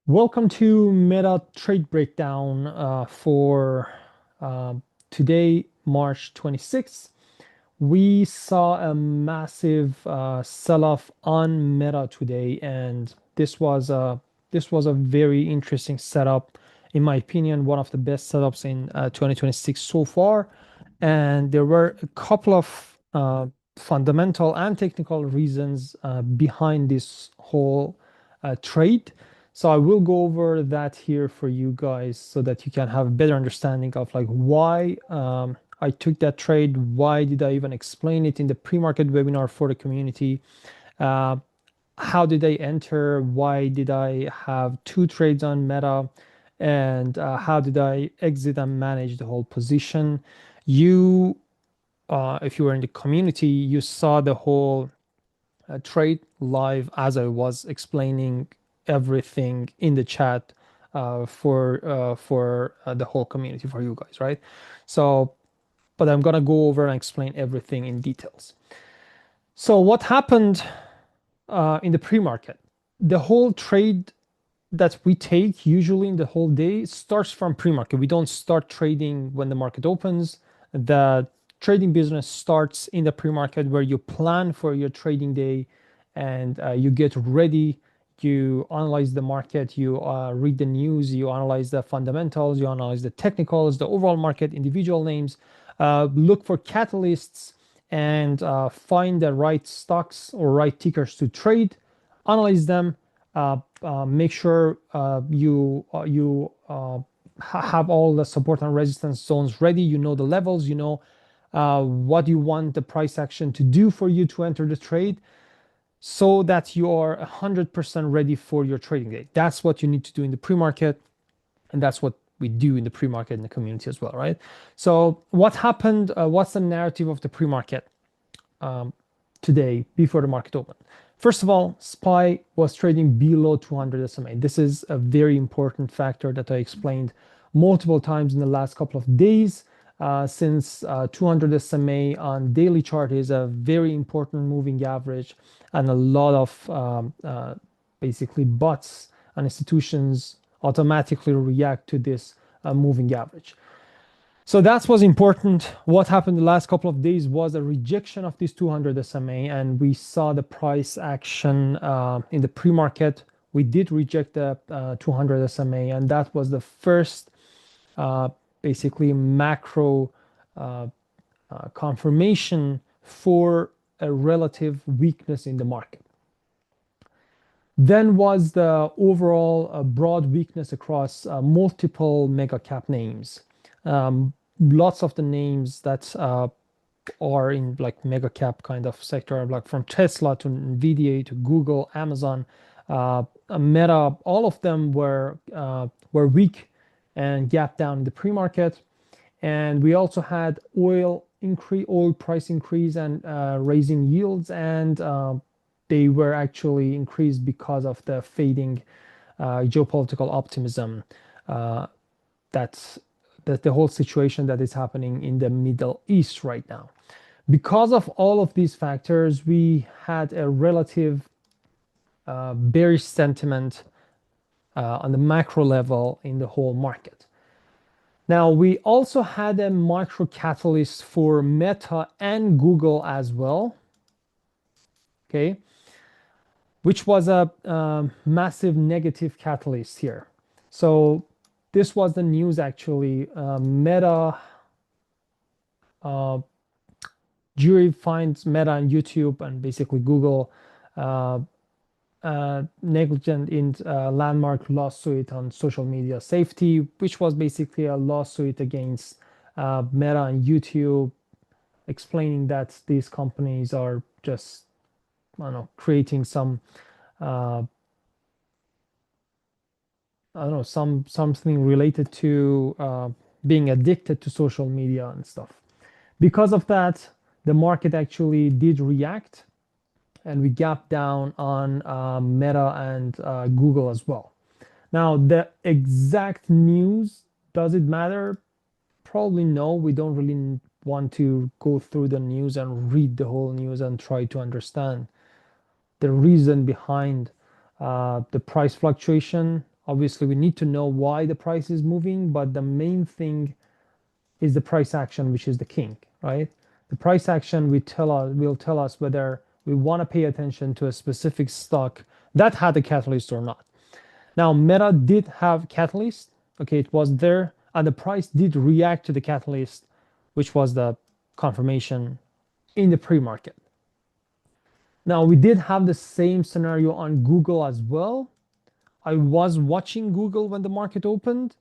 Welcome to Meta Trade Breakdown for uh, today, March 26th. We saw a massive sell-off on Meta today, and this was a very interesting setup, in my opinion, one of the best setups in 2026 so far. And there were a couple of fundamental and technical reasons behind this whole trade. So I will go over that here for you guys so that you can have a better understanding of like why I took that trade. Why did I even explain it in the pre-market webinar for the community? Uh, how did I enter? Why did I have two trades on Meta? And how did I exit and manage the whole position? You, if you were in the community, you saw the whole trade live as I was explaining everything in the chat for the whole community for you guys, right? So, but I'm gonna go over and explain everything in details. So, what happened in the pre-market? The whole trade that we take usually in the whole day starts from pre-market. We don't start trading when the market opens. The trading business starts in the pre-market where you plan for your trading day and you get ready. You analyze the market, you read the news, you analyze the fundamentals, you analyze the technicals, the overall market, individual names, look for catalysts and find the right stocks or right tickers to trade, analyze them, make sure you have all the support and resistance zones ready. You know the levels. You know what you want the price action to do for you to enter the trade, so that you are 100% ready for your trading day. That's what you need to do in the pre-market, and that's what we do in the pre-market in the community as well, right? So what happened? What's the narrative of the pre-market today before the market opened? First of all, SPY was trading below 200 SMA. This is a very important factor that I explained multiple times in the last couple of days, since 200 SMA on daily chart is a very important moving average, and a lot of basically bots and institutions automatically react to this moving average. So that was important. What happened the last couple of days was a rejection of this 200 SMA, and we saw the price action in the pre-market. We did reject the 200 SMA, and that was the first uh, basically macro confirmation for a relative weakness in the market. Then was the overall broad weakness across multiple mega cap names. Lots of the names that are in like mega cap kind of sector, like from Tesla to Nvidia to Google, Amazon, Meta, all of them were weak and gapped down in the pre-market. And we also had oil price increase and raising yields, and they were actually increased because of the fading geopolitical optimism. Uh, that's the whole situation that is happening in the Middle East right now. Because of all of these factors, we had a relative bearish sentiment on the macro level in the whole market. Now, we also had a micro catalyst for Meta and Google as well, okay, which was a massive negative catalyst here. So this was the news actually. Meta jury finds Meta and YouTube and basically Google uh, negligent in landmark lawsuit on social media safety, which was basically a lawsuit against Meta and YouTube, explaining that these companies are just, I don't know, creating some, I don't know, something related to being addicted to social media and stuff. Because of that, the market actually did react, and we gapped down on Meta and Google as well. Now, the exact news, does it matter? Probably no. We don't really want to go through the news and read the whole news and try to understand the reason behind the price fluctuation. Obviously, we need to know why the price is moving, but the main thing is the price action, which is the king, right? The price action will tell us whether we want to pay attention to a specific stock that had a catalyst or not. Now, Meta did have catalyst. Okay, it was there, and the price did react to the catalyst, which was the confirmation in the pre-market. Now, we did have the same scenario on Google as well. I was watching Google when the market opened,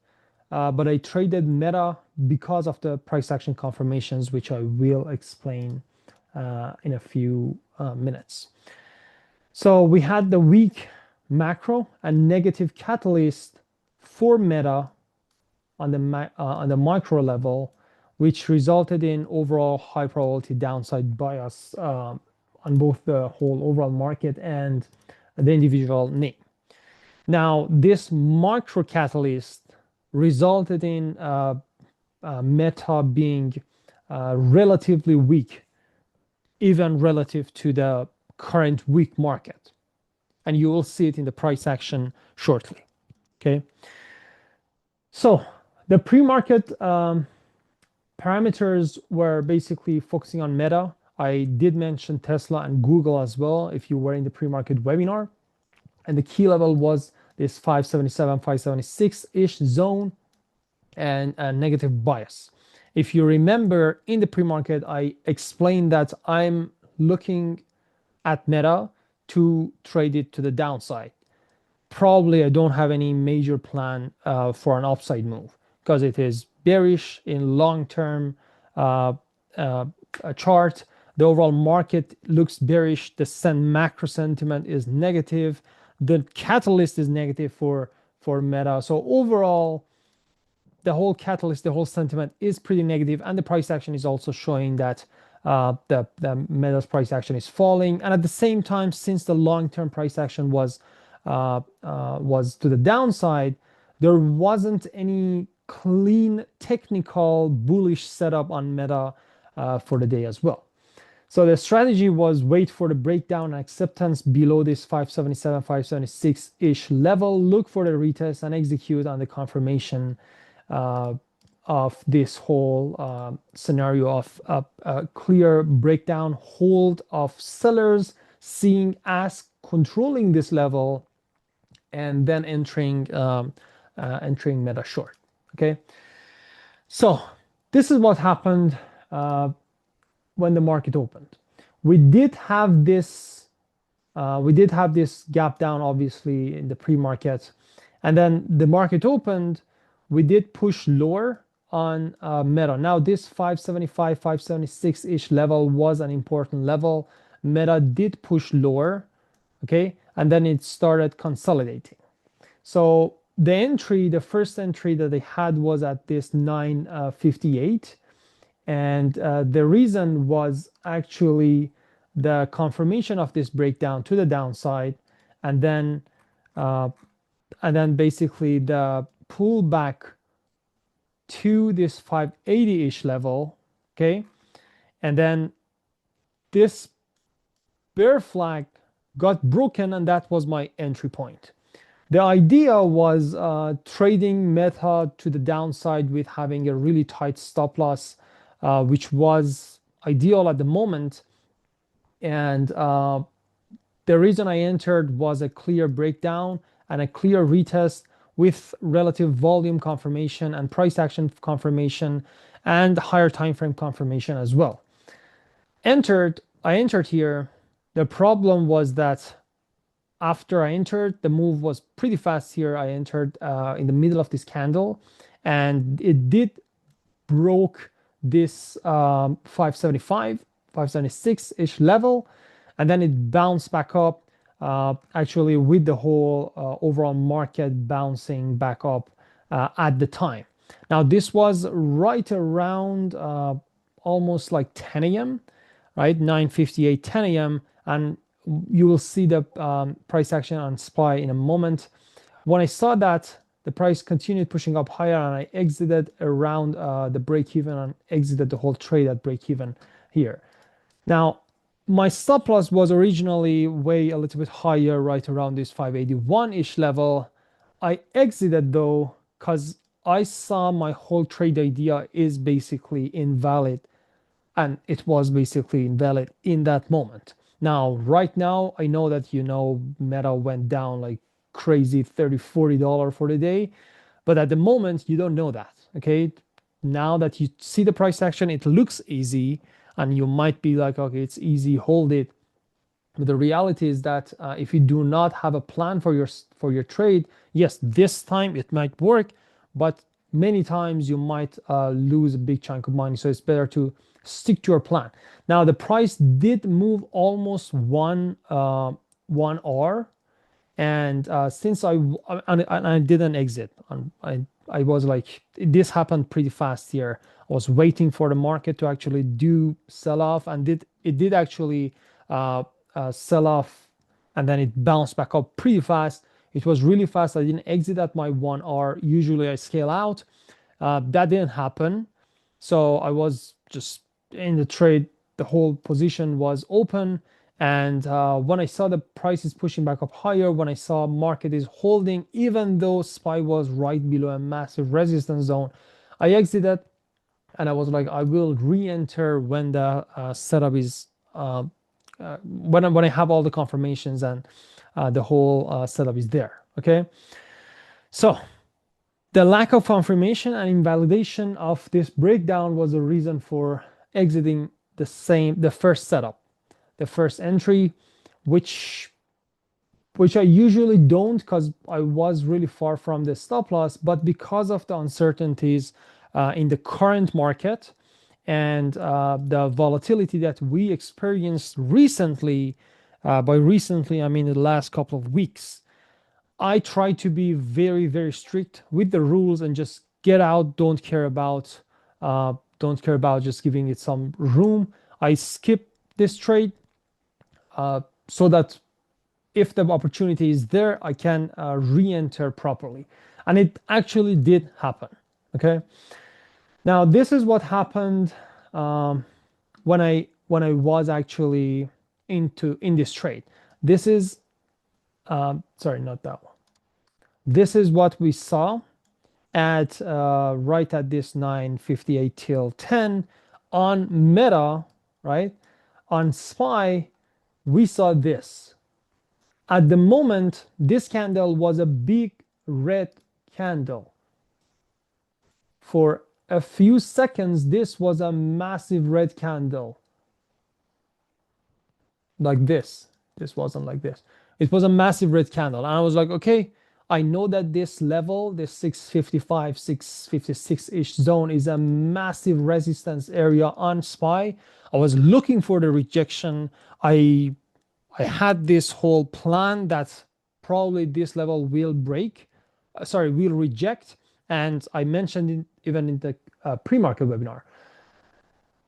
but I traded Meta because of the price action confirmations, which I will explain in a few minutes. So we had the weak macro and negative catalyst for Meta on the micro level, which resulted in overall high probability downside bias on both the whole overall market and the individual name. Now, this micro catalyst resulted in Meta being relatively weak, even relative to the current weak market. And you will see it in the price action shortly. Okay. So the pre-market parameters were basically focusing on Meta. I did mention Tesla and Google as well if you were in the pre-market webinar. And the key level was this 577, 576-ish zone and a negative bias. If you remember in the pre-market, I explained that I'm looking at Meta to trade it to the downside. Probably I don't have any major plan for an upside move because it is bearish in long-term chart. The overall market looks bearish. The macro sentiment is negative. The catalyst is negative for Meta. So overall, the whole catalyst, the whole sentiment is pretty negative, and the price action is also showing that the Meta's price action is falling. And at the same time, since the long-term price action was to the downside, there wasn't any clean technical bullish setup on Meta for the day as well. So the strategy was wait for the breakdown and acceptance below this 577, 576-ish level, look for the retest and execute on the confirmation of this whole scenario of a clear breakdown, hold of sellers, seeing as controlling this level, and then entering Meta short. Okay, so this is what happened when the market opened. We did have this gap down, obviously, in the pre-market, and then the market opened. We did push lower on Meta. Now this 575, 576-ish level was an important level. Meta did push lower, okay, and then it started consolidating. So the first entry that they had was at this 958, and the reason was actually the confirmation of this breakdown to the downside, and then basically the pullback to this 580-ish level, okay, and then this bear flag got broken, and that was my entry point. The idea was trading Meta to the downside with having a really tight stop loss, which was ideal at the moment. And the reason I entered was a clear breakdown and a clear retest with relative volume confirmation and price action confirmation and higher time frame confirmation as well. I entered here. The problem was that after I entered, the move was pretty fast here. I entered in the middle of this candle, and it did broke this 575, 576-ish level, and then it bounced back up, actually with the whole overall market bouncing back up at the time. Now this was right around almost like 10 a.m., right? 9:58, 10 a.m. And you will see the price action on SPY in a moment. When I saw that, the price continued pushing up higher, and I exited around the break even and exited the whole trade at break even here. Now, my stop loss was originally way a little bit higher, right around this 581-ish level. I exited though because I saw my whole trade idea is basically invalid, and it was basically invalid in that moment. Now, right now, I know that Meta went down like crazy 30, $40 for the day, but at the moment you don't know that. Okay. Now that you see the price action, it looks easy, and you might be like, okay, it's easy, hold it. But the reality is that if you do not have a plan for your trade, yes, this time it might work, but many times you might lose a big chunk of money. So it's better to stick to your plan. Now the price did move almost 1 hour, and since I didn't exit, I was like, this happened pretty fast here. I was waiting for the market to actually do sell off, and it did actually uh, sell off, and then it bounced back up pretty fast. It was really fast. I didn't exit at my 1 hour. Usually I scale out. That didn't happen. So I was just in the trade. The whole position was open. And when I saw the price is pushing back up higher, when I saw market is holding, even though SPY was right below a massive resistance zone, I exited, and I was like, I will re-enter when the setup is when I have all the confirmations, and the whole setup is there. Okay, so the lack of confirmation and invalidation of this breakdown was the reason for exiting the first setup, the first entry, which I usually don't, because I was really far from the stop loss, but because of the uncertainties in the current market, and the volatility that we experienced recently, by recently I mean the last couple of weeks, I try to be very, very strict with the rules and just get out. Don't care about just giving it some room. I skip this trade so that if the opportunity is there, I can re-enter properly. And it actually did happen. Okay. Now this is what happened when I was actually in this trade. This is sorry, not that one. This is what we saw at right at this 9:58 till 10 on Meta, right? On SPY, we saw this. At the moment, this candle was a big red candle. For a few seconds, this was a massive red candle, like this. This wasn't like this. It was a massive red candle. And I was like, okay, I know that this level, this 655, 656-ish zone is a massive resistance area on SPY. I was looking for the rejection. I had this whole plan that probably this level will break, will reject. And I mentioned it even in the pre-market webinar.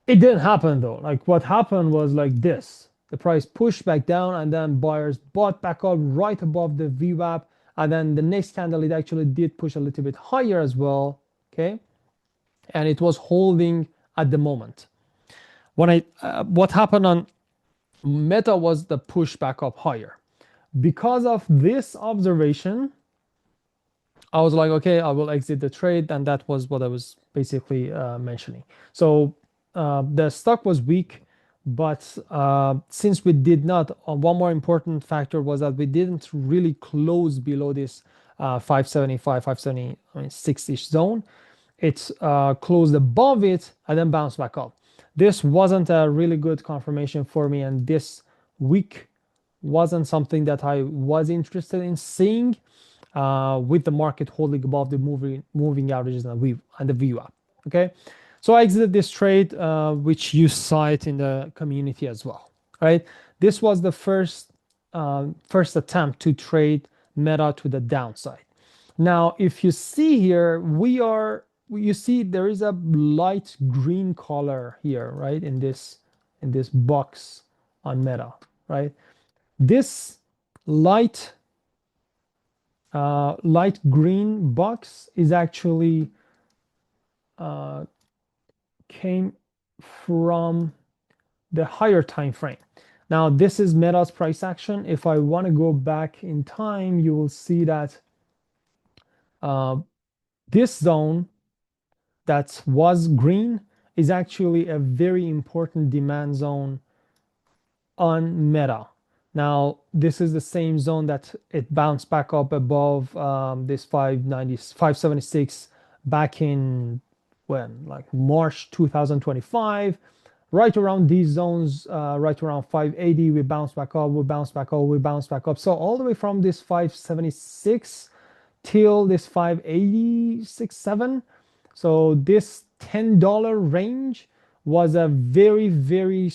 It didn't happen though. Like what happened was like this. The price pushed back down, and then buyers bought back up right above the VWAP. And then the next candle, it actually did push a little bit higher as well. Okay. And it was holding at the moment. What happened on Meta was the push back up higher. Because of this observation, I was like, okay, I will exit the trade, and that was what I was basically mentioning. So the stock was weak, but since we did not, one more important factor was that we didn't really close below this 575, 576-ish zone. It's closed above it and then bounced back up. This wasn't a really good confirmation for me, and this week wasn't something that I was interested in seeing with the market holding above the moving averages and the VWAP. Okay, so I exited this trade, which you saw it in the community as well. Right, this was the first attempt to trade Meta to the downside. Now, if you see here, you see there is a light green color here, right, in this box on Meta, right? This light light green box is actually came from the higher time frame. Now this is Meta's price action. If I want to go back in time, you will see that Uh, this zone that was green is actually a very important demand zone on Meta. Now, this is the same zone that it bounced back up above this 590, 576 back in when, like March 2025, right around these zones, right around 580, we bounced back up, we bounced back up, we bounced back up. So all the way from this 576 till this 586, 7. So this $10 range was a very, very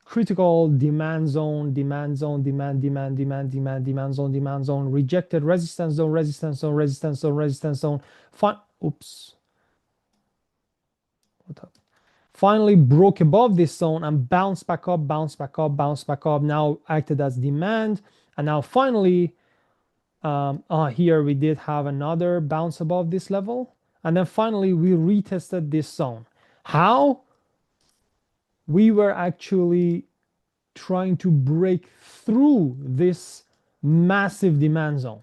critical demand zone, demand zone, demand zone, demand zone, rejected resistance zone, resistance zone, resistance zone, resistance zone. Oops. What up? Finally broke above this zone and bounced back up, bounced back up, bounced back up. Now acted as demand. And now finally, here we did have another bounce above this level. And then finally, we retested this zone. How? We were actually trying to break through this massive demand zone.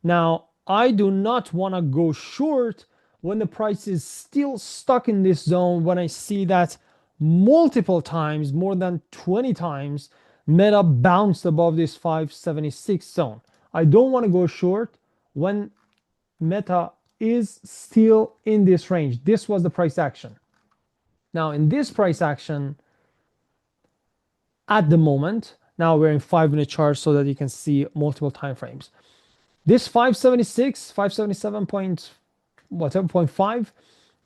Now, I do not want to go short when the price is still stuck in this zone, when I see that multiple times, more than 20 times, Meta bounced above this 576 zone. I don't want to go short when Meta is still in this range. This was the price action. Now, in this price action, at the moment, now we're in 5-minute chart so that you can see multiple time frames. This 576, 577 point whatever 0.5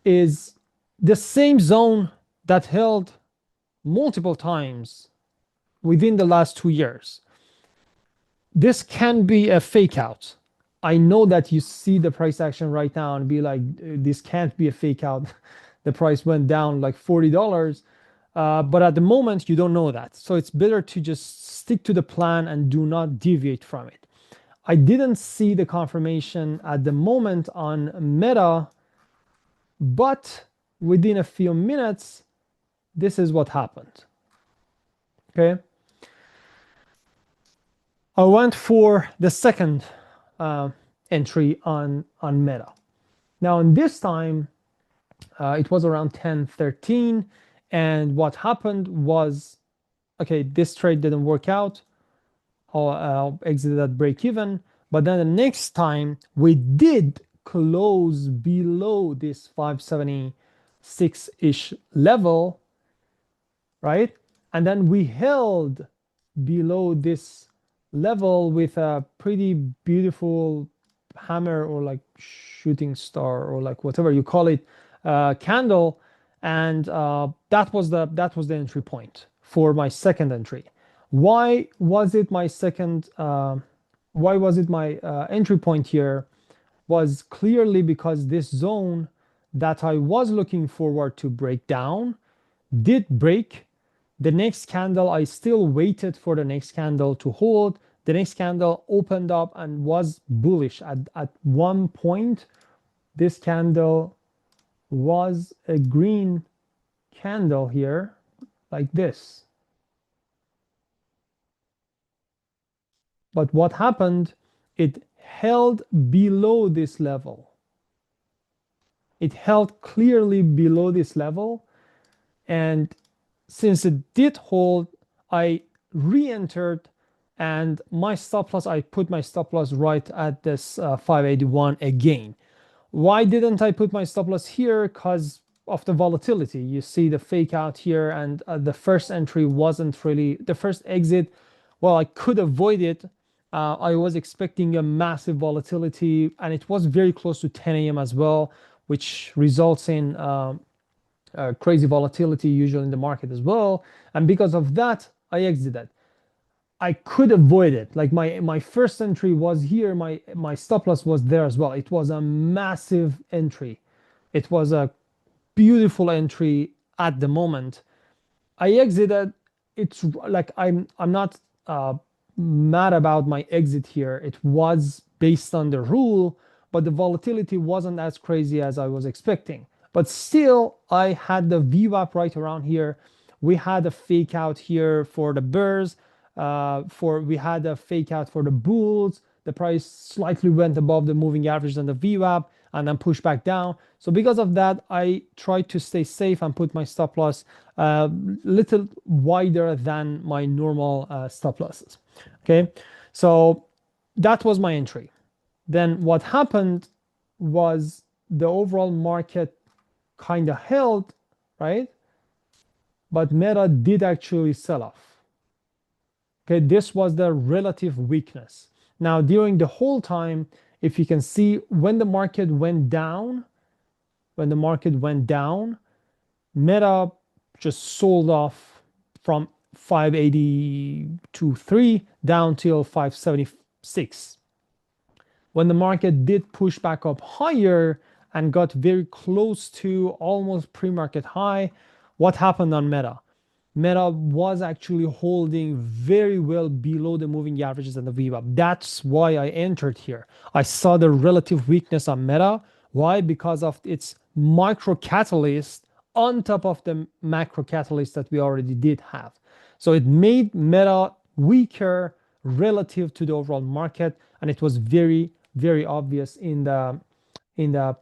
is the same zone that held multiple times within the last 2 years. This can be a fake out. I know that you see the price action right now and be like, this can't be a fake out. The price went down like $40. But at the moment, you don't know that. So it's better to just stick to the plan and do not deviate from it. I didn't see the confirmation at the moment on Meta, but within a few minutes, this is what happened. Okay. I went for the second entry on Meta. Now, in this time, it was around 10:13, and what happened was, okay, this trade didn't work out. I'll exit at break even, but then the next time we did close below this 576-ish level, right? And then we held below this level with a pretty beautiful hammer or like shooting star or like whatever you call it, candle, and that was the entry point for my second entry. Why was it my entry point here? Was clearly because this zone that I was looking forward to break down did break. The next candle, I still waited for the next candle to hold. The next candle opened up and was bullish. At one point, this candle was a green candle here, like this. But what happened? It held below this level. It held clearly below this level. And since it did hold, I re-entered, and my stop loss, I put my stop loss right at this 581 again. Why didn't I put my stop loss here? Because of the volatility. You see the fake out here, and the first entry wasn't really the first exit. Well, I could avoid it. I was expecting a massive volatility, and it was very close to 10 a.m. as well, which results in crazy volatility usually in the market as well. And because of that, I exited. I could avoid it. Like my first entry was here. My stop loss was there as well. It was a massive entry. It was a beautiful entry at the moment. I exited. It's like I'm not mad about my exit here. It was based on the rule, but the volatility wasn't as crazy as I was expecting. But still, I had the VWAP right around here. We had a fake out here for the bears. We had a fake out for the bulls. the price slightly went above the moving average and the VWAP and then pushed back down. So because of that, I tried to stay safe and put my stop loss little wider than my normal stop losses. Okay, so that was my entry. Then what happened was the overall market kind of held, right? But Meta did actually sell off. Okay, this was the relative weakness. Now, during the whole time, if you can see, when the market went down, Meta just sold off from 580 to 3 down till 576. When the market did push back up higher and got very close to almost pre-market high, what happened on Meta? Meta was actually holding very well below the moving averages and the VWAP. That's why I entered here. I saw the relative weakness on Meta. Why? Because of its micro catalyst on top of the macro catalyst that we already did have. So it made Meta weaker relative to the overall market, and it was very, very obvious in the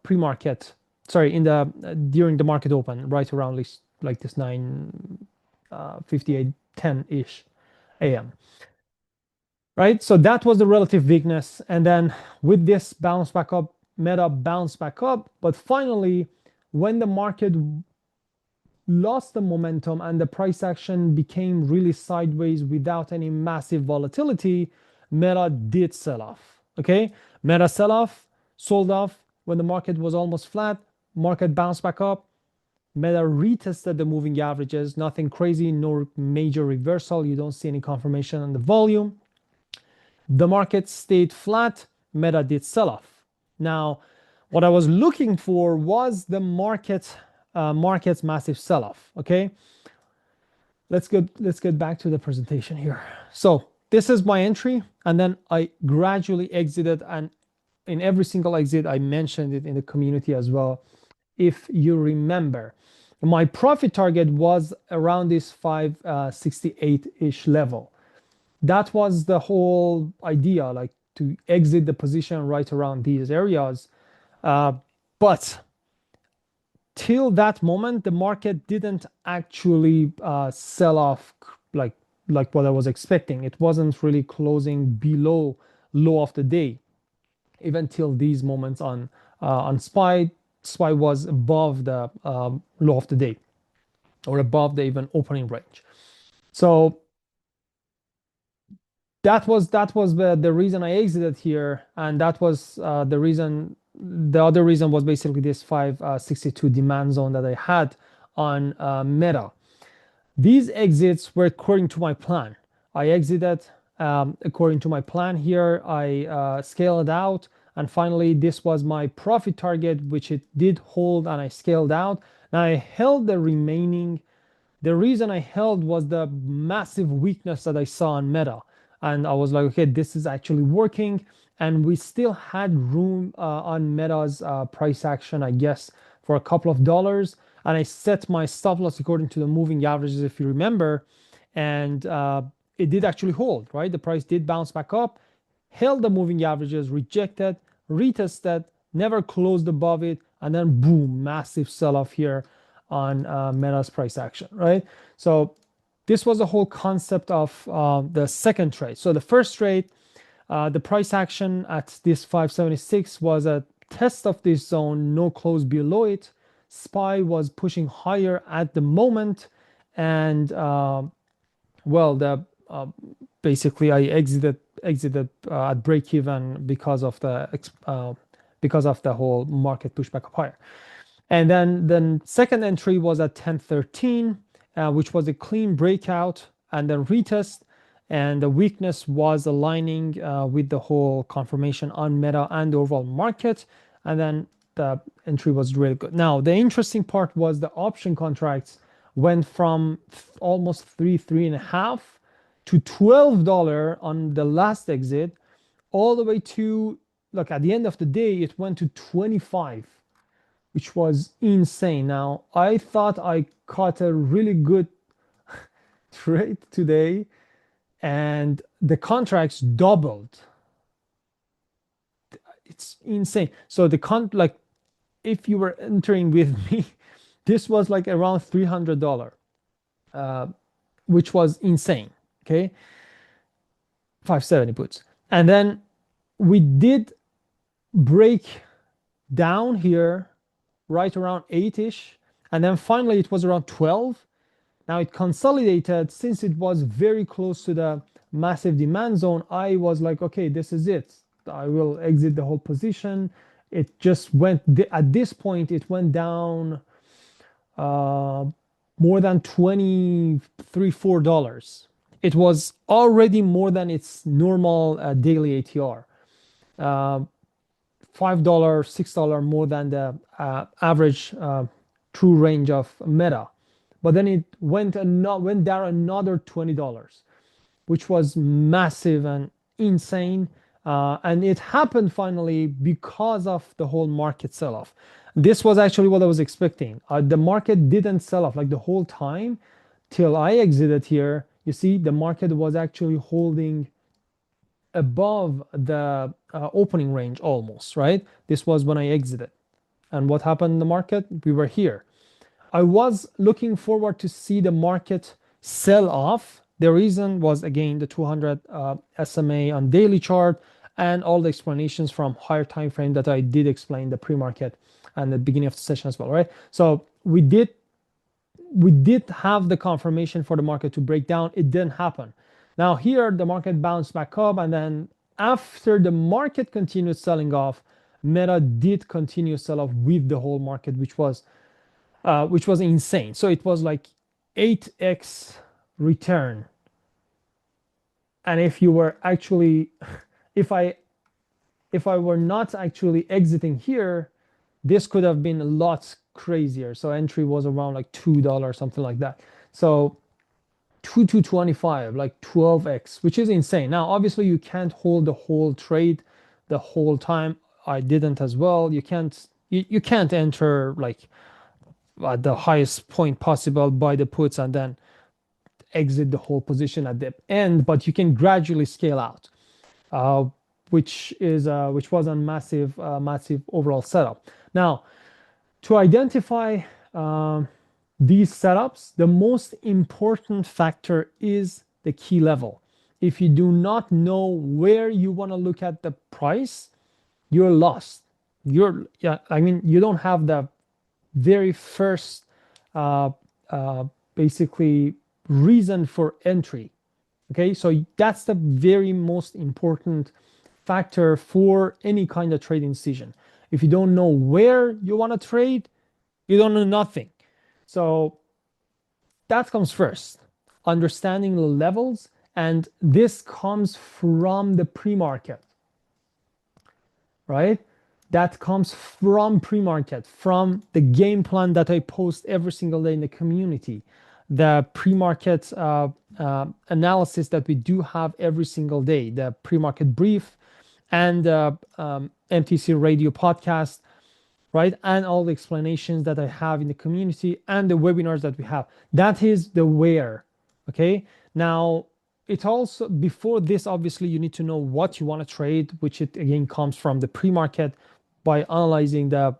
pre-market, sorry, in the during the market open, right around like this 9:58:10 ish a.m. Right, so that was the relative weakness, and then with this bounce back up, Meta bounced back up, but finally, when the market lost the momentum and the price action became really sideways without any massive volatility, Meta did sell off. Okay, Meta sell off, sold off when the market was almost flat. Market bounced back up. Meta retested the moving averages. Nothing crazy, no major reversal. You don't see any confirmation on the volume. The market stayed flat. Meta did sell off. Now, what I was looking for was the market's massive sell-off. Okay, let's get back to the presentation here. So this is my entry, and then I gradually exited, and in every single exit I mentioned it in the community as well. If you remember, my profit target was around this 568-ish level. That was the whole idea, like to exit the position right around these areas. But till that moment, the market didn't actually sell off like what I was expecting. It wasn't really closing below low of the day, even till these moments on SPY. SPY was above the low of the day, or above the even opening range. So that was the reason I exited here, and that was the reason. The other reason was basically this 562 demand zone that I had on Meta. These exits were according to my plan. I exited according to my plan here. I scaled out, and finally this was my profit target, which it did hold, and I scaled out. Now I held the remaining. The reason I held was the massive weakness that I saw on Meta. And I was like, okay, this is actually working. And we still had room on Meta's price action, I guess, for a couple of dollars. And I set my stop loss according to the moving averages, if you remember. And it did actually hold, right? The price did bounce back up, held the moving averages, rejected, retested, never closed above it. And then boom, massive sell-off here on Meta's price action, right? So this was the whole concept of the second trade. So the first trade, the price action at this 576 was a test of this zone, no close below it. SPY was pushing higher at the moment, and well, the basically I exited at break even because of the whole market pushback up higher. And then the second entry was at 1013, which was a clean breakout and then retest. And the weakness was aligning with the whole confirmation on Meta and the overall market. And then the entry was really good. Now, the interesting part was the option contracts went from almost three and a half to $12 on the last exit, all the way to, look, at the end of the day, it went to 25, which was insane. Now, I thought I caught a really good trade today, and the contracts doubled. it's insane. So like if you were entering with me, this was like around $300, uh, which was insane. Okay, 570 puts, and then we did break down here right around 8ish, and then finally it was around 12. Now it consolidated. Since it was very close to the massive demand zone, I was like, okay, this is it. I will exit the whole position. It just went, at this point, it went down uh, more than 23, $4. It was already more than its normal daily ATR. Uh, $5, $6 more than the average true range of Meta. But then it went down another $20, which was massive and insane. And it happened finally because of the whole market sell-off. This was actually what I was expecting. The market didn't sell off like the whole time till I exited here. You see, the market was actually holding above the opening range almost, right? This was when I exited. And what happened in the market? We were here. I was looking forward to see the market sell off. The reason was again the 200 SMA on daily chart and all the explanations from higher time frame that I did explain the pre-market and the beginning of the session as well, right? So we did have the confirmation for the market to break down. It didn't happen. Now here the market bounced back up, and then after the market continued selling off, Meta did continue sell off with the whole market, which was insane. So it was like 8x return. And if you were actually, if I if I were not actually exiting here, this could have been a lot crazier. So entry was around like $2, something like that. So 2 to 25, like 12x, which is insane. Now, obviously, you can't hold the whole trade the whole time. I didn't as well. You can't enter like at the highest point possible, buy the puts, and then exit the whole position at the end. But you can gradually scale out, uh, which was a massive overall setup. Now, to identify um, these setups, the most important factor is the key level. If you do not know where you want to look at the price, you're lost. I mean, you don't have the very first uh, basically reason for entry. Okay, so that's the very most important factor for any kind of trading decision. If you don't know where you want to trade, you don't know nothing. So that comes first, understanding the levels, and this comes from the pre-market, right? That comes from pre-market, from the game plan that I post every single day in the community, the pre-market analysis that we do have every single day, the pre-market brief, and the MTC radio podcast, right? And all the explanations that I have in the community and the webinars that we have. That is the where, okay? Now, it also, before this, obviously, you need to know what you want to trade, which it again comes from the pre-market by analyzing the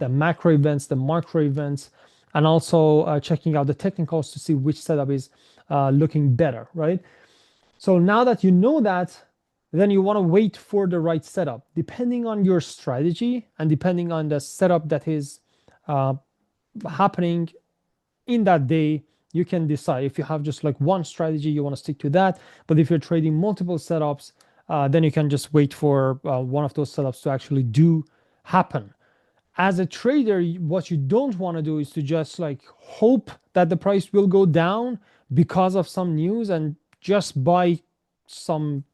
macro events, the micro events, and also checking out the technicals to see which setup is looking better, right? So now that you know that, then you want to wait for the right setup. Depending on your strategy and depending on the setup that is uh, happening in that day, you can decide. If you have just like one strategy, you want to stick to that. But if you're trading multiple setups, then you can just wait for one of those setups to actually do happen. As a trader, what you don't want to do is to just like hope that the price will go down because of some news and just buy some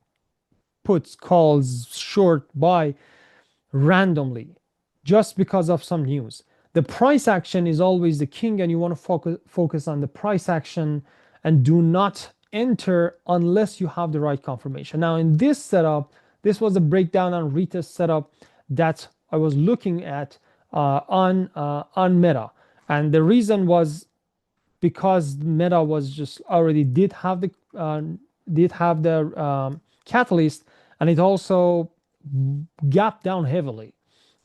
puts, calls, short, buy randomly just because of some news. The price action is always the king, and you want to focus on the price action and do not enter unless you have the right confirmation. Now, in this setup, this was a breakdown on retest setup that I was looking at on Meta, and the reason was because Meta was just already did have the catalyst, and it also gap down heavily.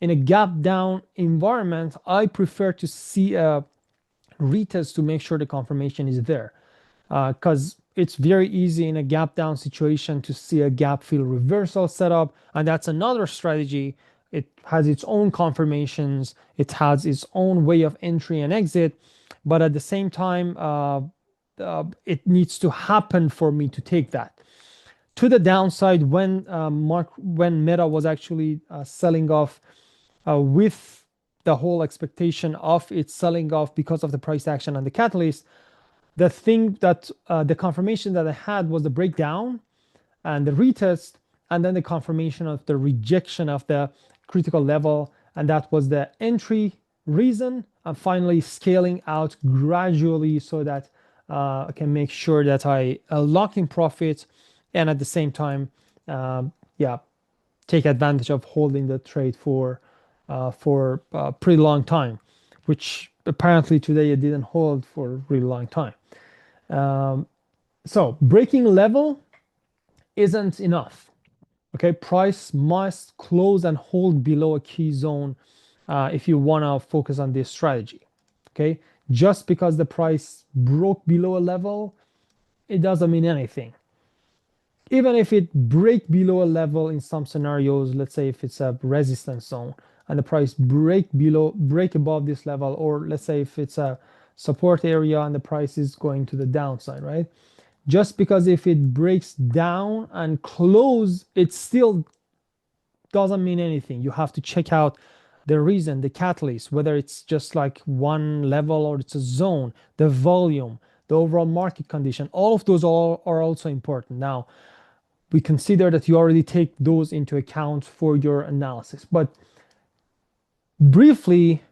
In a gap down environment, I prefer to see a retest to make sure the confirmation is there, because it's very easy in a gap down situation to see a gap fill reversal setup, and that's another strategy. It has its own confirmations, it has its own way of entry and exit, but at the same time, it needs to happen for me to take that. To the downside, when Meta was actually selling off with the whole expectation of it selling off because of the price action and the catalyst, the thing that the confirmation that I had was the breakdown and the retest, and then the confirmation of the rejection of the critical level, and that was the entry reason, and finally scaling out gradually so that I can make sure that I lock in profit, and at the same time, yeah, take advantage of holding the trade for a pretty long time, which apparently today it didn't hold for a really long time. So breaking level isn't enough. Okay, price must close and hold below a key zone if you want to focus on this strategy. Okay, just because the price broke below a level, it doesn't mean anything. Even if it break below a level in some scenarios, let's say if it's a resistance zone and the price break above this level, or let's say if it's a support area and the price is going to the downside, right? Just because if it breaks down and close, it still doesn't mean anything. You have to check out the reason, the catalyst, whether it's just like one level or it's a zone, the volume, the overall market condition. All of those are also important. Now, we consider that you already take those into account for your analysis. But briefly,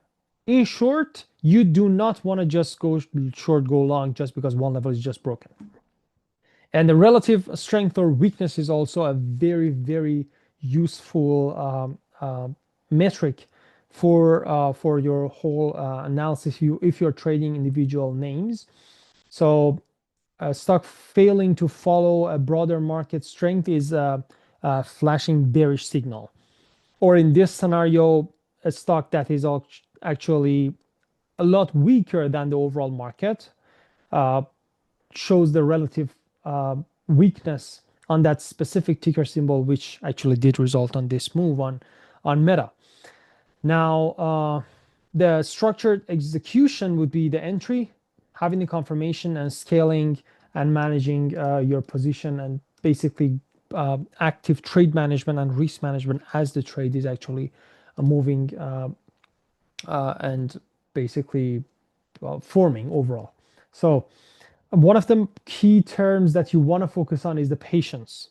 in short, you do not want to just go short, go long just because one level is just broken. And the relative strength or weakness is also a very, very useful metric for your whole analysis. If you're trading individual names, so a stock failing to follow a broader market strength is a flashing bearish signal. Or in this scenario, a stock that is actually a lot weaker than the overall market uh, shows the relative weakness on that specific ticker symbol, which actually did result on this move on Meta. Now, the structured execution would be the entry, having the confirmation and scaling and managing your position, and basically active trade management and risk management as the trade is actually moving and basically forming overall. So one of the key terms that you want to focus on is the patience.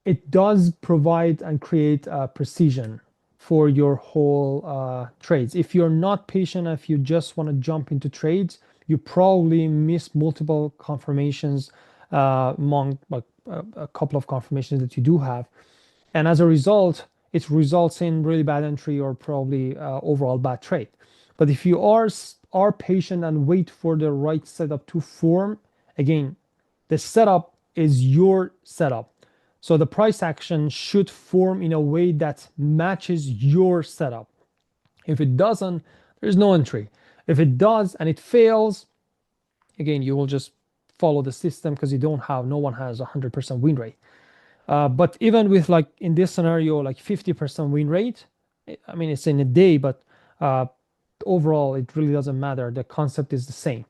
It does provide and create precision for your whole trades. If you're not patient, if you just want to jump into trades, you probably miss multiple confirmations among like a couple of confirmations that you do have. And as a result, it results in really bad entry or probably overall bad trade. But if you are patient and wait for the right setup to form, again, the setup is your setup. So the price action should form in a way that matches your setup. If it doesn't, there's no entry. If it does and it fails, again, you will just follow the system because no one has 100% win rate. But even with like in this scenario, like 50% win rate, I mean, it's in a day, but overall, it really doesn't matter. The concept is the same.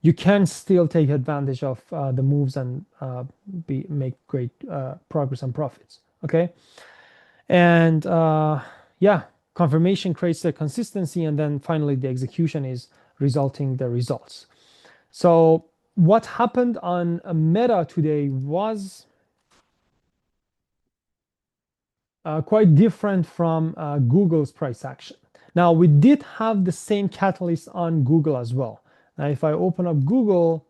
You can still take advantage of the moves and make great progress and profits. Okay. And yeah, confirmation creates the consistency, and then finally the execution is resulting the results. So what happened on Meta today was quite different from Google's price action. Now, we did have the same catalyst on Google as well. Now, if I open up Google,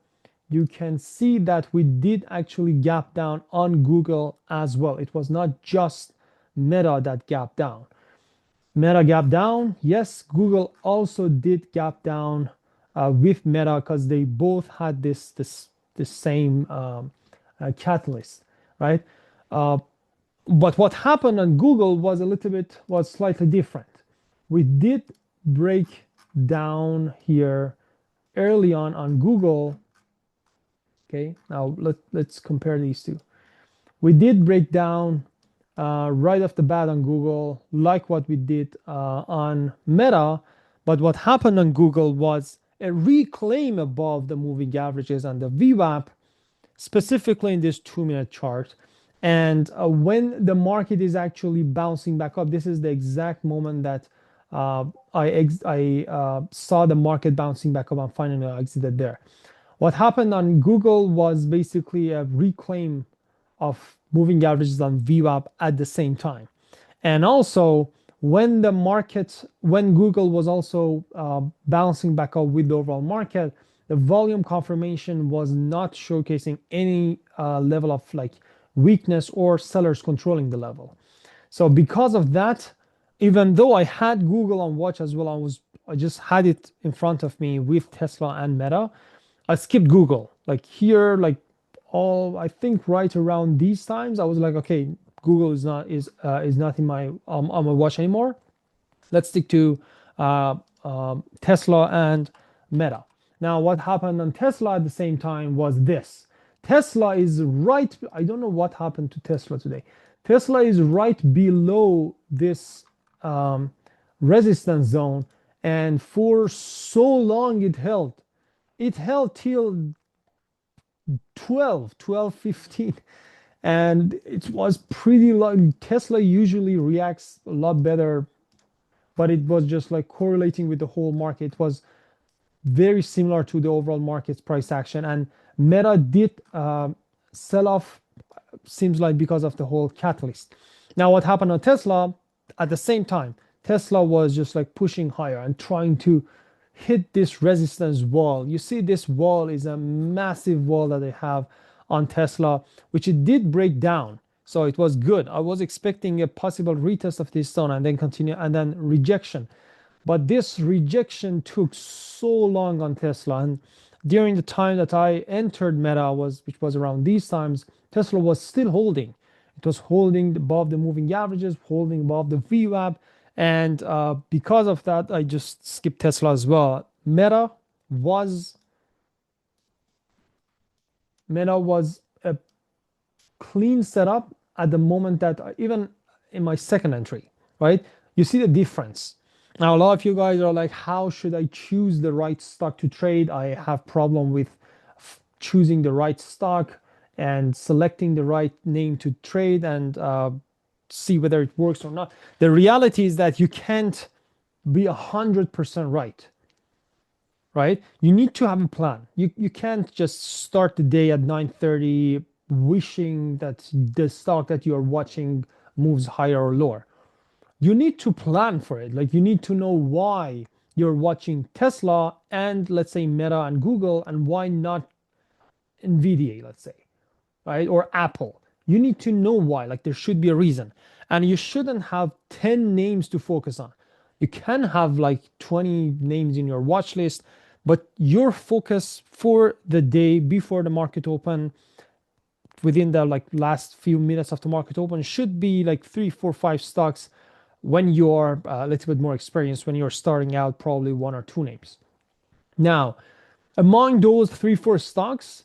you can see that we did actually gap down on Google as well. It was not just Meta that gapped down. Meta gapped down. Yes, Google also did gap down with Meta because they both had this same catalyst, right? But what happened on Google was slightly different. We did break down here early on Google. Okay, now let's compare these two. We did break down right off the bat on Google, like what we did on Meta. But what happened on Google was a reclaim above the moving averages and the VWAP, specifically in this 2-minute chart. And when the market is actually bouncing back up, this is the exact moment that I saw the market bouncing back up and finally I exited there. What happened on Google was basically a reclaim of moving averages on VWAP at the same time. And also, when Google was also bouncing back up with the overall market, the volume confirmation was not showcasing any level of like weakness or sellers controlling the level. So because of that, even though I had Google on watch as well, I just had it in front of me with Tesla and Meta. I skipped Google. Like here, like all I think right around these times, I was like, okay, Google is not in my on my watch anymore. Let's stick to Tesla and Meta. Now, what happened on Tesla at the same time was this. Tesla is right. I don't know what happened to Tesla today. Tesla is right below this resistance zone, and for so long it held. It held till 12:15, and it was pretty long. Tesla usually reacts a lot better, but it was just like correlating with the whole market. It was very similar to the overall market's price action, and Meta did sell off, seems like because of the whole catalyst. Now, what happened on Tesla at the same time? Tesla was just like pushing higher and trying to hit this resistance wall. You see, this wall is a massive wall that they have on Tesla, which it did break down. So it was good. I was expecting a possible retest of this zone and then continue and then rejection. But this rejection took so long on Tesla. And during the time that I entered Meta, which was around these times, Tesla was still holding. It was holding above the moving averages, holding above the VWAP. And because of that, I just skipped Tesla as well. Was Meta was a clean setup at the moment that even in my second entry, right? You see the difference. Now, a lot of you guys are like, how should I choose the right stock to trade? I have problem with choosing the right stock and selecting the right name to trade and see whether it works or not. The reality is that you can't be 100% right? You need to have a plan. You can't just start the day at 9:30 wishing that the stock that you are watching moves higher or lower. You need to plan for it. Like you need to know why you're watching Tesla and let's say Meta and Google and why not Nvidia, let's say, right? Or Apple. You need to know why. Like there should be a reason. And you shouldn't have 10 names to focus on. You can have like 20 names in your watch list, but your focus for the day before the market open, within the like last few minutes of the market open, should be like 3, 4, 5 stocks. When you're a little bit more experienced, when you're starting out, probably 1 or 2 names. Now, among those 3, 4 stocks,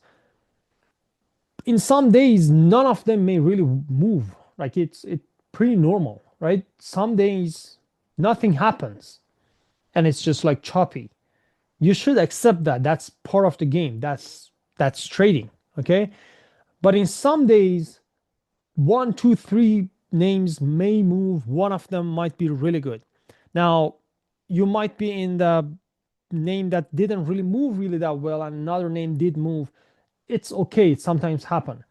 in some days, none of them may really move. Like it's pretty normal, right? Some days nothing happens and it's just like choppy. You should accept that. That's part of the game. That's trading. Okay. But in some days, 1, 2, 3 names may move. One of them might be really good. Now, you might be in the name that didn't really move really that well, and another name did move. It's okay. It sometimes happen.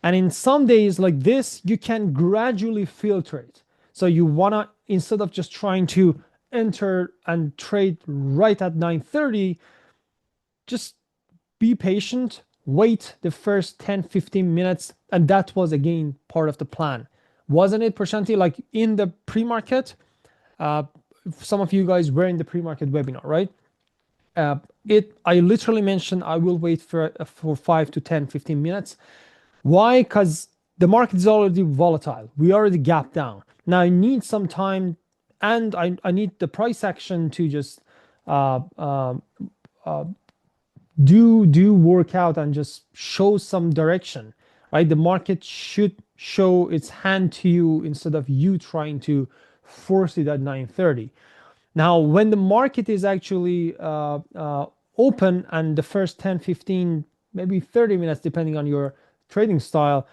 And in some days like this, you can gradually filter it. So you wanna, instead of just trying to enter and trade right at 9:30, just be patient, wait the first 10, 15 minutes. And that was again part of the plan. Wasn't it, Prashanti, like in the pre-market? Some of you guys were in the pre-market webinar, right? I literally mentioned I will wait for 5 to 10, 15 minutes. Why? Because the market is already volatile. We already gapped down. Now I need some time, and I need the price action to just uh, uh, uh, do work out and just show some direction, right? The market should show its hand to you instead of you trying to force it at 9:30. Now, when the market is actually open and the first 10, 15, maybe 30 minutes, depending on your trading style,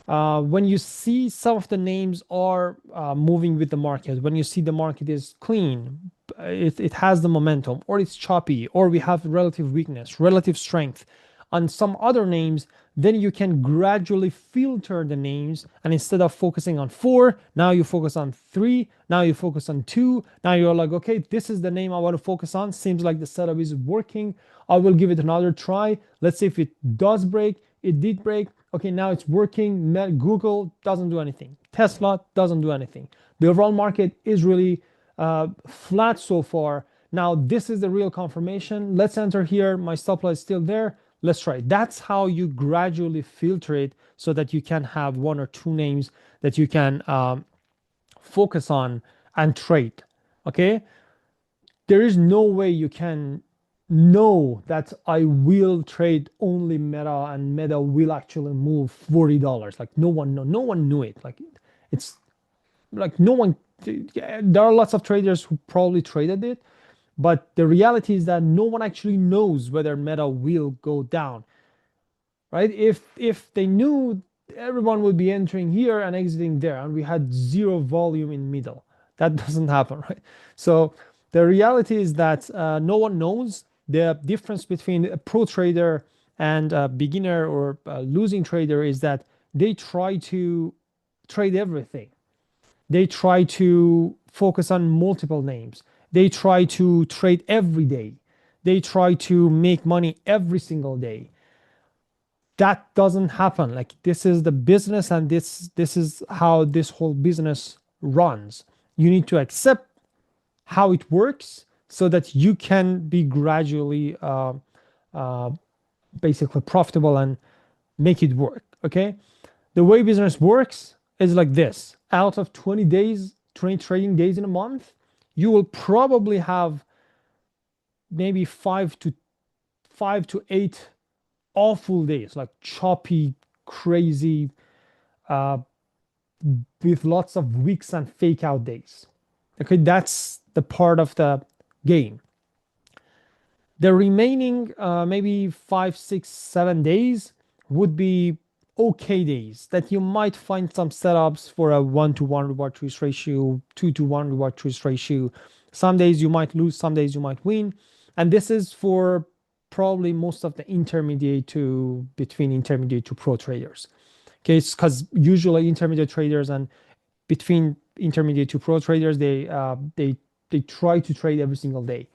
when you see some of the names are moving with the market, when you see the market is clean, it has the momentum, or it's choppy, or we have relative weakness, relative strength on some other names, then you can gradually filter the names. And instead of focusing on four, now you focus on three, now you focus on two. Now you're like, okay, this is the name I want to focus on. Seems like the setup is working. I will give it another try. Let's see if it does break. It did break. Okay, now it's working. Google doesn't do anything. Tesla doesn't do anything. The overall market is really flat so far. Now this is the real confirmation. Let's enter here. My stop loss is still there. Let's try. That's how you gradually filter it so that you can have one or two names that you can focus on and trade. Okay. There is no way you can know that I will trade only Meta and Meta will actually move $40. Like no one knew it. Like it's like no one, there are lots of traders who probably traded it, but the reality is that no one actually knows whether Meta will go down, right? If they knew, everyone would be entering here and exiting there, and we had zero volume in middle. That doesn't happen, right? So the reality is that no one knows. The difference between a pro trader and a beginner or a losing trader is that they try to trade everything. They try to focus on multiple names. They try to trade every day. They try to make money every single day. That doesn't happen. Like this is the business, and this is how this whole business runs. You need to accept how it works so that you can be gradually uh, basically profitable and make it work. Okay, the way business works is like this: out of 20 days, 20 trading days in a month, you will probably have maybe five to eight awful days, like choppy, crazy, uh, with lots of weeks and fake out days. Okay, that's the part of the game. The remaining maybe 5, 6, 7 days would be okay days that you might find some setups for a 1-to-1 reward to risk ratio, 2-to-1 reward to risk ratio. Some days you might lose, some days you might win. And this is for probably most of the intermediate to between intermediate to pro traders. Okay, it's because usually intermediate traders and between intermediate to pro traders, they try to trade every single day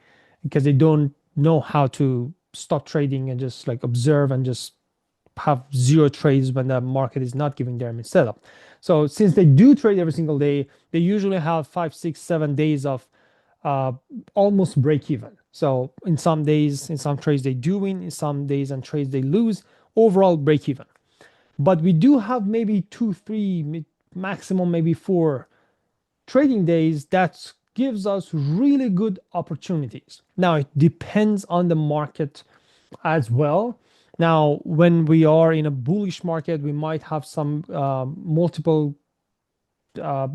because they don't know how to stop trading and just like observe and just have zero trades when the market is not giving them a setup. So since they do trade every single day, they usually have 5, 6, 7 days of uh, almost break even. So in some days, in some trades they do win, in some days and trades they lose. Overall break even. But we do have maybe 2, 3, maximum maybe 4 trading days that gives us really good opportunities. Now it depends on the market as well. Now, when we are in a bullish market, we might have some multiple uh,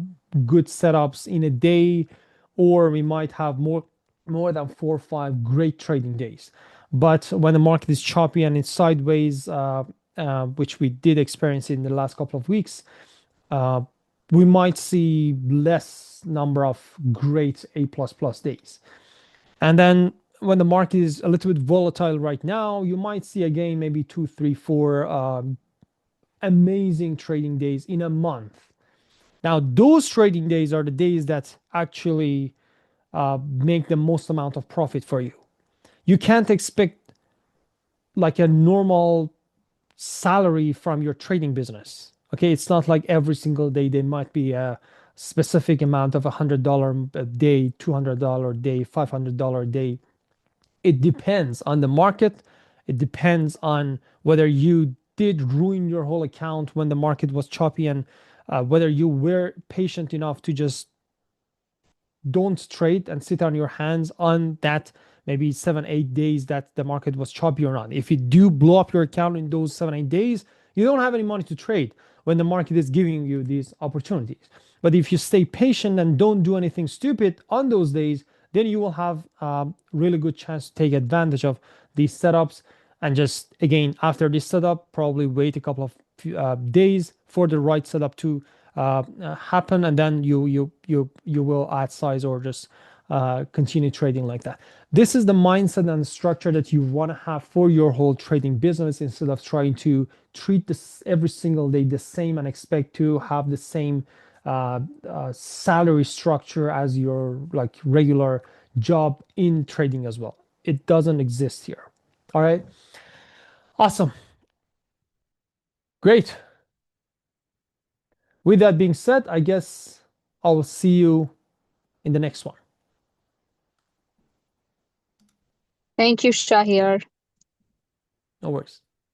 good setups in a day, or we might have more than 4 or 5 great trading days. But when the market is choppy and it's sideways, which we did experience in the last couple of weeks, uh, we might see less number of great A++ days. And then when the market is a little bit volatile right now, you might see again maybe 2, 3, 4 amazing trading days in a month. Now, those trading days are the days that actually make the most amount of profit for you. You can't expect like a normal salary from your trading business. Okay, it's not like every single day there might be a specific amount of $100 a day, $200 a day, $500 a day. It depends on the market. It depends on whether you did ruin your whole account when the market was choppy, and whether you were patient enough to just don't trade and sit on your hands on that maybe 7 8 days that the market was choppy or not. If you do blow up your account in those 7 8 days, you don't have any money to trade when the market is giving you these opportunities. But if you stay patient and don't do anything stupid on those days, then you will have a really good chance to take advantage of these setups. And just again, after this setup, probably wait a couple of days for the right setup to happen, and then you will add size or just continue trading like that. This is the mindset and structure that you want to have for your whole trading business, instead of trying to treat this every single day the same and expect to have the same salary structure as your like regular job in trading as well. It doesn't exist here. All right. Awesome. Great. With that being said, I guess I'll see you in the next one. Thank you, Shahir. No worries.